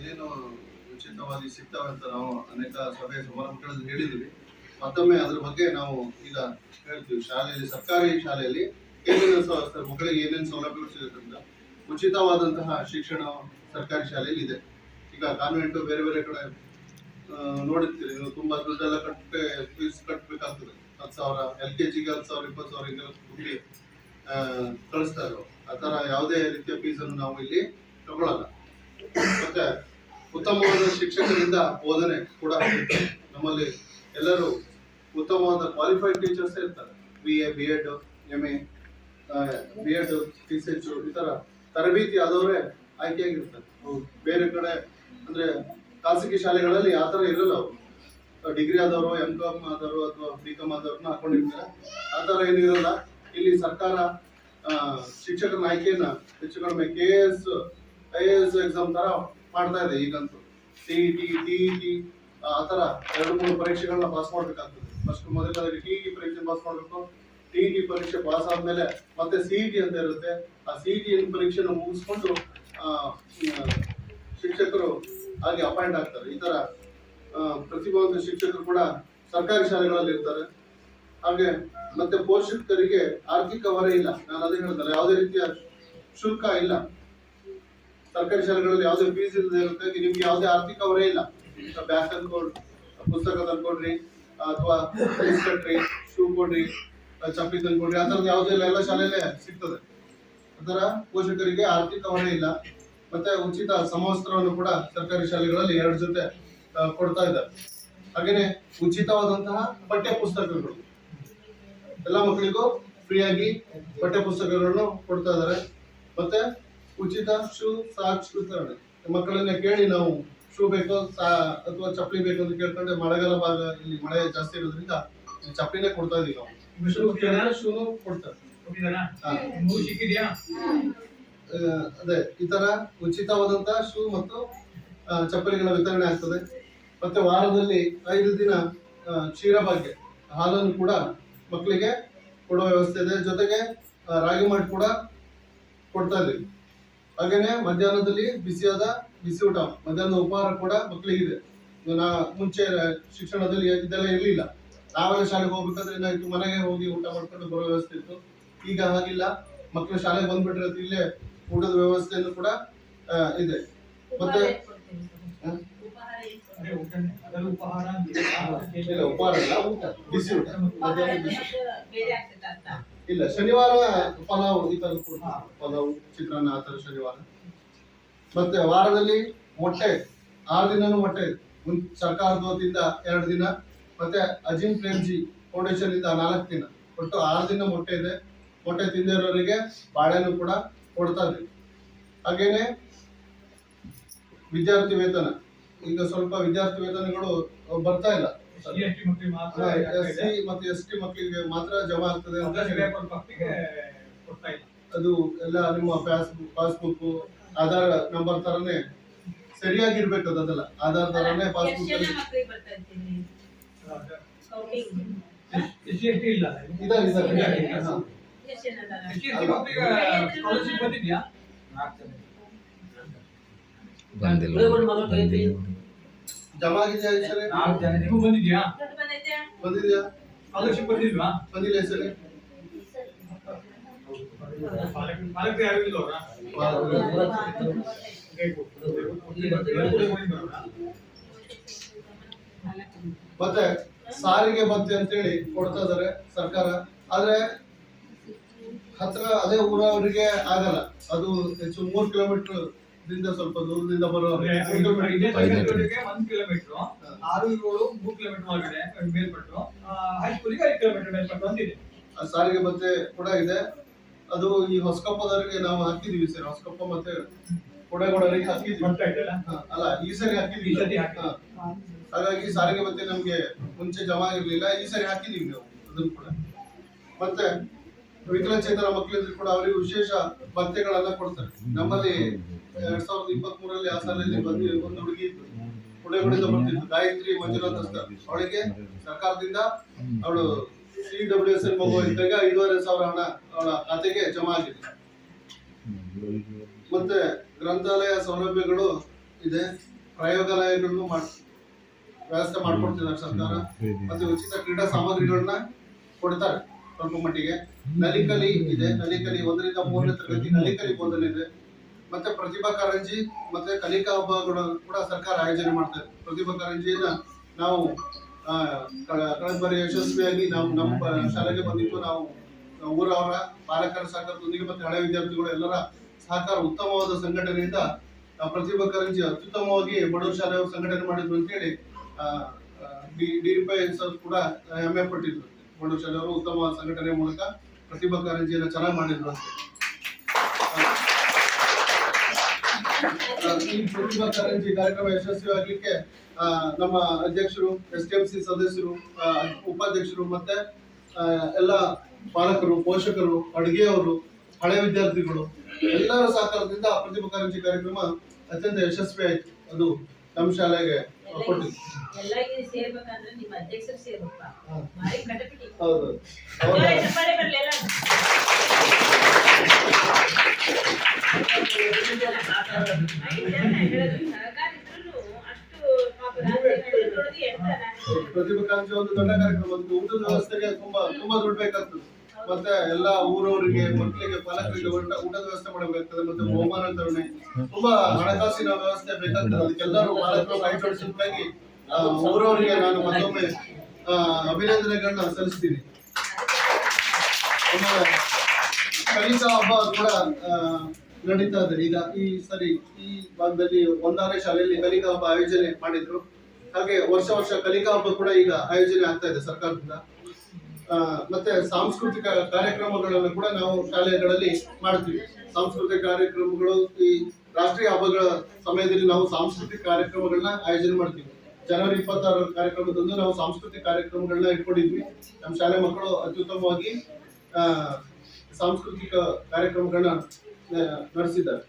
ಏನೇನು ಉಚಿತವಾಗಿ ಸಿಗ್ತವೆ ಅಂತ ನಾವು ಅನೇಕ ಸಭೆ ಸಮಾರಂಭಗಳಲ್ಲಿ ಹೇಳಿದ್ದೀವಿ. ಮತ್ತೊಮ್ಮೆ ಅದ್ರ ಬಗ್ಗೆ ನಾವು ಈಗ ಹೇಳ್ತೀವಿ. ಶಾಲೆಯಲ್ಲಿ, ಸರ್ಕಾರಿ ಶಾಲೆಯಲ್ಲಿ ಮಕ್ಕಳಿಗೆ ಏನೇನು ಸೌಲಭ್ಯಗಳು ಸಿಗುತ್ತಂತ ಉಚಿತವಾದಂತಹ ಶಿಕ್ಷಣ ಸರ್ಕಾರಿ ಶಾಲೆಯಲ್ಲಿ ಇದೆ. ಈಗ ಕಾನ್ವೆಂಟ್ ಬೇರೆ ಬೇರೆ ಕಡೆ ನೋಡಿರ್ತೀರಿ ನೀವು, ತುಂಬಾ ದುಡ್ಡೆಲ್ಲ ಫೀಸ್ ಕಟ್ಟಬೇಕಾಗ್ತದೆ. 10,000 LKG-ಗೆ 10,000 20,000 ಹಿಂಗೆಲ್ಲ ದುಡ್ಡು ಕಳಿಸ್ತಾ ಇರೋ ಆ ಥರ ಯಾವುದೇ ರೀತಿಯ ಫೀಸನ್ನು ನಾವು ಇಲ್ಲಿ ತಗೊಳ್ಳಲ್ಲ. ಮತ್ತೆ ಉತ್ತಮವಾದ ಶಿಕ್ಷಕರಿಂದ ಬೋಧನೆ ಕೂಡ ನಮ್ಮಲ್ಲಿ ಎಲ್ಲರೂ ಉತ್ತಮವಾದ ಕ್ವಾಲಿಫೈಡ್ ಟೀಚರ್ಸ್ ಇರ್ತಾರೆ. BA, B.Ed, MA, B.Ed, TCH ಈ ಥರ ತರಬೇತಿ ಆದವರೇ ಆಯ್ಕೆಯಾಗಿರ್ತಾರೆ. ಬೇರೆ ಕಡೆ ಅಂದ್ರೆ ಖಾಸಗಿ ಶಾಲೆಗಳಲ್ಲಿ ಆ ಥರ ಇರಲ್ಲ. ಅವರು ಡಿಗ್ರಿ ಆದವರು, M.Com ಆದವರು ಅಥವಾ B.Com ಆದವ್ರನ್ನ ಹಾಕೊಂಡಿರ್ತಾರೆ. ಆ ಥರ ಏನಿರಲ್ಲ. ಇಲ್ಲಿ ಸರ್ಕಾರ ಶಿಕ್ಷಕರ ಆಯ್ಕೆಯನ್ನ ಹೆಚ್ಚು ಕಡಿಮೆ KS, IAS ಎಕ್ಸಾಮ್ ತರ ಮಾಡ್ತಾ ಇದೆ. ಈಗಂತೂ CET, TET ಆ ಥರ 2-3 ಪರೀಕ್ಷೆಗಳನ್ನ ಪಾಸ್ ಮಾಡ್ಬೇಕಾಗ್ತದೆ. ಫಸ್ಟ್ ಮೊದಲಾಗಿ TET ಪರೀಕ್ಷೆ ಪಾಸ್ ಮಾಡಬೇಕು. TET ಪರೀಕ್ಷೆ ಪಾಸ್ ಆದ್ಮೇಲೆ ಮತ್ತೆ CET ಅಂತ ಇರುತ್ತೆ. ಆ CET ಪರೀಕ್ಷೆನ ಮುಗಿಸ್ಕೊಂಡು ಶಿಕ್ಷಕರು ಹಾಗೆ ಅಪಾಯಿಂಟ್ ಆಗ್ತಾರೆ. ಈ ತರ ಪ್ರತಿಭಾವಂತ ಶಿಕ್ಷಕರು ಕೂಡ ಸರ್ಕಾರಿ ಶಾಲೆಗಳಲ್ಲಿ ಇರ್ತಾರೆ. ಹಾಗೆ ಮತ್ತೆ ಪೋಷಕರಿಗೆ ಆರ್ಥಿಕ ಹೊರೆ ಇಲ್ಲ. ನಾನು ಅದೇ ಹೇಳ್ತಾರೆ, ಯಾವುದೇ ರೀತಿಯ ಶುಲ್ಕ ಇಲ್ಲ. ಸರ್ಕಾರಿ ಶಾಲೆಗಳಲ್ಲಿ ಯಾವುದೇ ಫೀಸ್ ಇಲ್ಲದೆ ಇರುತ್ತೆ. ನಿಮ್ಗೆ ಯಾವುದೇ ಆರ್ಥಿಕ ಹೊರೆ ಇಲ್ಲ. ಬ್ಯಾಗ್ ತಂದ್ಕೊಡ್ರಿ, ಪುಸ್ತಕ ತಂದ್ಕೊಡ್ರಿ, ಅಥವಾ ಫೀಸ್ ಕಟ್ರಿ, ಶೂ ಕೊಡ್ರಿ, ಚಪ್ಪಲಿ ತಂದ್ಕೊಡ್ರಿ, ಆ ಥರದ್ದು ಯಾವುದೇ ಇಲ್ಲ. ಎಲ್ಲ ಶಾಲೆಯಲ್ಲೇ ಸಿಗ್ತದೆ. ಅದರ ಪೋಷಕರಿಗೆ ಆರ್ಥಿಕ ಹೊರೆ ಇಲ್ಲ. ಮತ್ತೆ ಉಚಿತ ಸಮವಸ್ತ್ರವನ್ನು ಕೂಡ ಸರ್ಕಾರಿ ಶಾಲೆಗಳಲ್ಲಿ 2 ಜೊತೆ ಕೊಡ್ತಾ ಇದ್ದಾರೆ. ಹಾಗೇನೆ ಉಚಿತವಾದಂತಹ ಪಠ್ಯ ಪುಸ್ತಕಗಳು ಎಲ್ಲ ಮಕ್ಕಳಿಗೂ ಫ್ರೀಯಾಗಿ ಪಠ್ಯ ಪುಸ್ತಕಗಳನ್ನು ಕೊಡ್ತಾ ಇದ್ದಾರೆ. ಮತ್ತೆ ಉಚಿತ ಶೂ, ಸಾಕ್ಸ್ ವಿತರಣೆ. ಮಕ್ಕಳನ್ನ ಕೇಳಿ ನಾವು ಶೂ ಬೇಕೋ ಅಥವಾ ಚಪ್ಪಲಿ ಬೇಕು ಅಂತ ಕೇಳ್ಕೊಂಡೆ, ಮಳೆಗಾಲ ಭಾಗ ಇಲ್ಲಿ ಮಳೆ ಜಾಸ್ತಿ ಇರೋದ್ರಿಂದ ಚಪ್ಪಲಿನೇ ಕೊಡ್ತಾ ಇದೀವಿ ನಾವು. ಶೂನು ಕೊಡ್ತಾರೆ. ಅದೇ ಈ ತರ ಉಚಿತವಾದಂತಹ ಶೂ ಮತ್ತು ಚಪ್ಪಲಿಗಳ ವಿತರಣೆ ಆಗ್ತದೆ. ಮತ್ತೆ ವಾರದಲ್ಲಿ 5 ದಿನ ಕ್ಷೀರಭಾಗ್ಯ ಹಾಲನ್ನು ಕೂಡ ಮಕ್ಕಳಿಗೆ ಕೊಡುವ ವ್ಯವಸ್ಥೆ ಇದೆ. ಜೊತೆಗೆ ರಾಗಿ ಮಾಲ್ಟ್ ಕೂಡ ಕೊಡ್ತಾ ಇದ್ದೀವಿ. ಹಾಗೇನೆ ಮಧ್ಯಾಹ್ನದಲ್ಲಿ ಬಿಸಿ ಊಟ, ಮಧ್ಯಾಹ್ನದ ಉಪಹಾರ ಕೂಡ ಮಕ್ಕಳಿಗಿದೆ. ಮುಂಚೆ ಶಿಕ್ಷಣದಲ್ಲಿ ಇದೆಲ್ಲ ಇರಲಿಲ್ಲ. ನಾವೆಲ್ಲ ಶಾಲೆಗೆ ಹೋಗ್ಬೇಕಾದ್ರೆ ಏನಾಯ್ತು, ಮನೆಗೆ ಹೋಗಿ ಊಟ ಮಾಡ್ಕೊಂಡು ಬರೋ ವ್ಯವಸ್ಥೆ ಇತ್ತು. ಈಗ ಹಾಗಿಲ್ಲ. ಮಕ್ಕಳು ಶಾಲೆಗೆ ಬಂದ್ಬಿಟ್ರೆ ಇಲ್ಲೇ ಊಟದ ವ್ಯವಸ್ಥೆಯನ್ನು ಕೂಡ ಇದೆ. ಮತ್ತೆ ಉಪಹಾರ ಇಲ್ಲ, ಊಟ, ಬಿಸಿ ಊಟ ಇಲ್ಲ. ಶನಿವಾರ ಪಲಾವ್ ಈ ತರ ಪಲಾವ್, ಚಿತ್ರಾನ್ನ ಆ ತರ ಶನಿವಾರ. ಮತ್ತೆ ವಾರದಲ್ಲಿ ಮೊಟ್ಟೆ 6 ದಿನನೂ ಮೊಟ್ಟೆ. ಸರ್ಕಾರದ ವತಿಯಿಂದ 2 ದಿನ, ಮತ್ತೆ ಅಜಿಮ್ ಪ್ರೇಮ್ಜಿ ಫೌಂಡೇಶನ್ ಇಂದ 4 ದಿನ. ಒಟ್ಟು 6 ದಿನ ಮೊಟ್ಟೆ ಇದೆ. ಮೊಟ್ಟೆ ತಿಂದಿರೋರಿಗೆ ಬಾಳೆನೂ ಕೂಡ ಕೊಡ್ತಾ ಇದ್ವಿ. ಹಾಗೇನೆ ವಿದ್ಯಾರ್ಥಿ ವೇತನ, ಈಗ ಸ್ವಲ್ಪ ವಿದ್ಯಾರ್ಥಿ ವೇತನಗಳು ಬರ್ತಾ ಇಲ್ಲ. SC ಮತ್ತು ST ಮಕ್ಕಳಿಗೆ ಮಾತ್ರ ಜಮಾ ಆಗ್ತದೆ ಅಂತ ಅದು ಎಲ್ಲ ನಿಮ್ಮ ಪಾಸ್ಬುಕ್ ಆಧಾರ್ ನಂಬರ್ ತರನೇ ಸರಿಯಾಗಿರ್ಬೇಕು. ಅದೆಲ್ಲ ಆಧಾರ್ ತರನೇ ಪಾಸ್ಬುಕ್ ಜಮಾ ಆಗಿದೆಯಾ ಸರ್? ಬಂದಿದ್ಯಾ? ಸ್ಕಾಲರ್‌ಶಿಪ್ ಬಂದಿಲ್ವಾ? ಬಂದಿಲ್ಲ ಸರ್. ಮತ್ತೆ ಸಾರಿಗೆ ಭತ್ಯೆ ಅಂತೇಳಿ ಕೊಡ್ತಾ ಇದಾರೆ ಸರ್ಕಾರ. ಆದ್ರೆ ಹತ್ರ ಅದೇ ಊರವರಿಗೆ ಆಗಲ್ಲ. ಅದು ಹೆಚ್ಚು 3 ಕಿಲೋಮೀಟರ್ ದಿಂದ ಸ್ವಲ್ಪ ದೂರದಿಂದ ಬರೋರು 1 ಕಿಲೋಮೀಟರ್ 6, 7, 3 ಕಿಲೋಮೀಟರ್ ಒಳಗಡೆ ಮೇಲ್ಪಟ್ಟು ಹೈಸ್ಕೂಲಿಗೆ 5 ಕಿಲೋಮೀಟರ್ ಮೇಲ್ಪಟ್ಟು ಬಂದಿದೆ. ಸಾರಿಗೆ ಭತ್ಯೆ ಕೂಡ ಇದೆ. ಅದು ಈ ಹೊಸಕೊಪ್ಪದವರಿಗೆ ನಾವು ಹಾಕಿದೀವಿ ಸರ್. ಹೊಸಕೊಪ್ಪ ಮತ್ತೆ ಕೊಡೆಗೋಡರಿಗೆ ಹಾಕಿದ್ವಿ. ಅಲ್ಲ, ಈ ಸರಿ ಹಾಕಿದ್ವಿ. ಹಾಗಾಗಿ ಸಾರಿಗೆ ಭತ್ಯೆ ನಮ್ಗೆ ಮುಂಚೆ ಜಮಾ ಇರ್ಲಿಲ್ಲ. ಈ ಸರಿ ಹಾಕಿದೀವಿ ನಾವು ಅದನ್ನು ಕೂಡ. ಮತ್ತೆ ವಿಕಲಚೇತನ ಮಕ್ಕಳಿದ್ರು ಕೂಡ ಅವರಿಗೆ ವಿಶೇಷ ಭತ್ಯೆಗಳೆಲ್ಲ ಕೊಡ್ತಾರೆ. ನಮ್ಮಲ್ಲಿ 2023ರಲ್ಲಿ ಆ ಸಾಲಲ್ಲಿ ಒಂದು ಹುಡುಗಿ ಇತ್ತು, ಕೊಡೆಗೋಡಿಂದ ಬರ್ತಿತ್ತು, ಗಾಯತ್ರಿ ಮಂಜುನಾಥ್ ಅಂತ. ಅವಳಿಗೆ ಸರ್ಕಾರದಿಂದ ಅವಳು CWSL ಮಗು ಇದ್ದಾಗ 5,500 ಹಣ ಅವಳ ಖಾತೆಗೆ ಜಮಾ ಆಗಿದೆ. ಮತ್ತೆ ಗ್ರಂಥಾಲಯ ಸೌಲಭ್ಯಗಳು ಇದೆ, ಪ್ರಯೋಗಾಲಯಗಳನ್ನು ವ್ಯವಸ್ಥೆ ಮಾಡ್ಕೊಡ್ತಿದ್ದಾರೆ ಸರ್ಕಾರ. ಮತ್ತೆ ಉಚಿತ ಕ್ರೀಡಾ ಸಾಮಗ್ರಿಗಳನ್ನ ಕೊಡ್ತಾರೆ ಸ್ವಲ್ಪ ಮಟ್ಟಿಗೆ. ನಲಿಕಲಿ ಇದೆ, ನಲಿಕಲಿ 1 ರಿಂದ 3ನೇ ತರಗತಿ ನಲಿಕಲಿ ಬೋಧನೆ ಇದೆ. ಮತ್ತೆ ಪ್ರತಿಭಾ ಕಾರಂಜಿ ಮತ್ತೆ ಕಲಿಕಾ ಹಬ್ಬಗಳು ಕೂಡ ಸರ್ಕಾರ ಆಯೋಜನೆ ಮಾಡ್ತಾರೆ. ಪ್ರತಿಭಾ ಕಾರಂಜಿಯನ್ನ ನಾವು ಕಳೆದ ಬಾರಿ ಯಶಸ್ವಿಯಾಗಿ ನಾವು ನಮ್ಮ ಶಾಲೆಗೆ ಬಂದಿದ್ದು. ನಾವು ಊರವರ ಪಾಲಕರ ಸಹಕಾರದೊಂದಿಗೆ ಮತ್ತೆ ಹಳೆ ವಿದ್ಯಾರ್ಥಿಗಳು ಎಲ್ಲರ ಸಹಕಾರ ಉತ್ತಮವಾದ ಸಂಘಟನೆಯಿಂದ ಪ್ರತಿಭಾ ಕಾರಂಜಿ ಅತ್ಯುತ್ತಮವಾಗಿ ಬಡೂರು ಶಾಲೆಯವರು ಸಂಘಟನೆ ಮಾಡಿದ್ರು ಅಂತ ಹೇಳಿ ಡಿಪೈ ಸರ್ ಕೂಡ ಹೆಮ್ಮೆ ಪಟ್ಟಿದ್ರು. ಬಡೂರು ಶಾಲೆಯವರು ಉತ್ತಮ ಸಂಘಟನೆ ಮೂಲಕ ಪ್ರತಿಭಾ ಕಾರಂಜಿಯನ್ನು ಚೆನ್ನಾಗಿ ಮಾಡಿದ್ರು ಅಂತ. ಈ ಪ್ರತಿಭಾ ಕಾರಂಜಿ ಕಾರ್ಯಕ್ರಮ ಯಶಸ್ವಿಯಾಗಲಿಕ್ಕೆ ನಮ್ಮ ಅಧ್ಯಕ್ಷರು, STMC ಸದಸ್ಯರು, ಉಪಾಧ್ಯಕ್ಷರು ಮತ್ತೆ ಎಲ್ಲ ಪಾಲಕರು, ಪೋಷಕರು, ಅಡುಗೆಯವರು, ಹಳೆ ವಿದ್ಯಾರ್ಥಿಗಳು ಎಲ್ಲರ ಸಹಕಾರದಿಂದ ಪ್ರತಿಭಾ ಕಾರಂಜಿ ಕಾರ್ಯಕ್ರಮ ಅತ್ಯಂತ ಯಶಸ್ವಿ ಆಯ್ತು. ಅದು ನಮ್ಮ ಶಾಲೆಗೆ ಕೊಟ್ಟಿದ್ದು. ಹೌದು. ಪ್ರತಿಭಾ ಕಾರಂಜಿ ಒಂದು ದೊಡ್ಡ ಕಾರ್ಯಕ್ರಮ. ಊಟದ ವ್ಯವಸ್ಥೆಗೆ ತುಂಬಾ ದುಡ್ಡು ಬೇಕಾಗ್ತದೆ. ಮತ್ತೆ ಎಲ್ಲ ಊರವರಿಗೆ, ಮಕ್ಕಳಿಗೆ, ಪಾಲಕರಿಗೆ ಊಟದ ವ್ಯವಸ್ಥೆ ಮಾಡಬೇಕಾಗ್ತದೆ. ಮತ್ತೆ ಬಹುಮಾನ ವಿತರಣೆ, ತುಂಬಾ ಹಣಕಾಸಿನ ವ್ಯವಸ್ಥೆ ಬೇಕಾಗ್ತದೆ. ಅದಕ್ಕೆಲ್ಲರೂ ಪಾಲಕರು ಕೈ ಜೋಡಿಸಿದ್ದಾಗಿ ಊರವರಿಗೆ ನಾನು ಮತ್ತೊಮ್ಮೆ ಅಭಿನಂದನೆಗಳನ್ನ ಸಲ್ಲಿಸ್ತೀನಿ. ಕಲಿಕಾ ಹಬ್ಬ ಕೂಡ ನಡೀತಾ ಇದೆ. ಈಗ ಈ ಸರಿ ಈ ಭಾಗದಲ್ಲಿ 1ನೇ ಶಾಲೆಯಲ್ಲಿ ಕಲಿಕಾ ಹಬ್ಬ ಆಯೋಜನೆ ಮಾಡಿದ್ರು. ಹಾಗೆ ವರ್ಷ ಕಲಿಕಾ ಹಬ್ಬ ಕೂಡ ಈಗ ಆಯೋಜನೆ ಆಗ್ತಾ ಇದೆ ಸರ್ಕಾರದಿಂದ. ಮತ್ತೆ ಸಾಂಸ್ಕೃತಿಕ ಕಾರ್ಯಕ್ರಮಗಳನ್ನು ಕೂಡ ನಾವು ಶಾಲೆಗಳಲ್ಲಿ ಮಾಡ್ತೀವಿ. ಸಾಂಸ್ಕೃತಿಕ ಕಾರ್ಯಕ್ರಮಗಳು ಈ ರಾಷ್ಟ್ರೀಯ ಹಬ್ಬಗಳ ಸಮಯದಲ್ಲಿ ನಾವು ಸಾಂಸ್ಕೃತಿಕ ಕಾರ್ಯಕ್ರಮಗಳನ್ನ ಆಯೋಜನೆ ಮಾಡ್ತೀವಿ. ಜನವರಿ 26 ಕಾರ್ಯಕ್ರಮದಂದು ನಾವು ಸಾಂಸ್ಕೃತಿಕ ಕಾರ್ಯಕ್ರಮಗಳನ್ನ ಇಟ್ಕೊಂಡಿದ್ವಿ. ನಮ್ಮ ಶಾಲೆ ಮಕ್ಕಳು ಅತ್ಯುತ್ತಮವಾಗಿ ಸಾಂಸ್ಕೃತಿಕ ಕಾರ್ಯಕ್ರಮಗಳನ್ನ ನಡೆಸಿದ್ದಾರೆ.